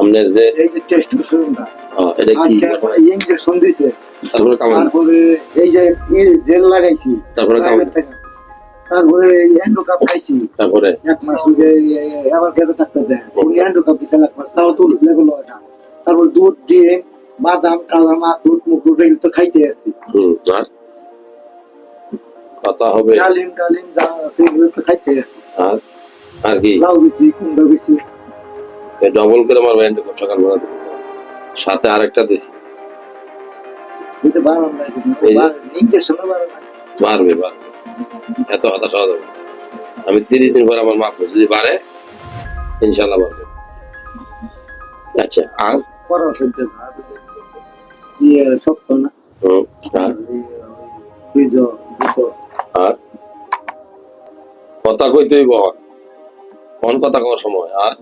আপনার যে এই যে টেস্ট শুনুন না এটা কি ইঞ্জেকশন দিছে, তারপরে তারপরে এই যে জেল লাগাইছি, তারপরে তারপরে এন্ডোকাপ খাইছি, তারপরে 1 মাস যে আবার গেতে থাকতে দেয় উনি এন্ডোকাপ দিছে 1 মাস, তাও তো লেভেল ওটা। তারপর দুধ দিয়ে বাদাম কালাম আখরোট মুখরোট এগুলো তো খাইতে আছি। আর কথা হবে ডালিম ডালিম যা আছে এগুলো তো খাইতে আছি। আর কি লাউ দিছি, কুমড়া দিছি, ডবল করে আমার এন্ডোকাপ সকালবেলা দেবো, সাথে আরেকটা দিছি। এটা বারণ নাই, ইঞ্জেকশন বারণ নাই, বাড়বে বাড়বে, এত হতাশ হওয়া যাবে। আমি 30 দিন পর আমার মাপ যদি বাড়ে ইনশাল্লাহ বাড়বে। আচ্ছা আর পরামর্শ দিতে ইয়ে শক্ত না, আর কথা কইতেই বহন কোন কথা কওয়ার সময় আর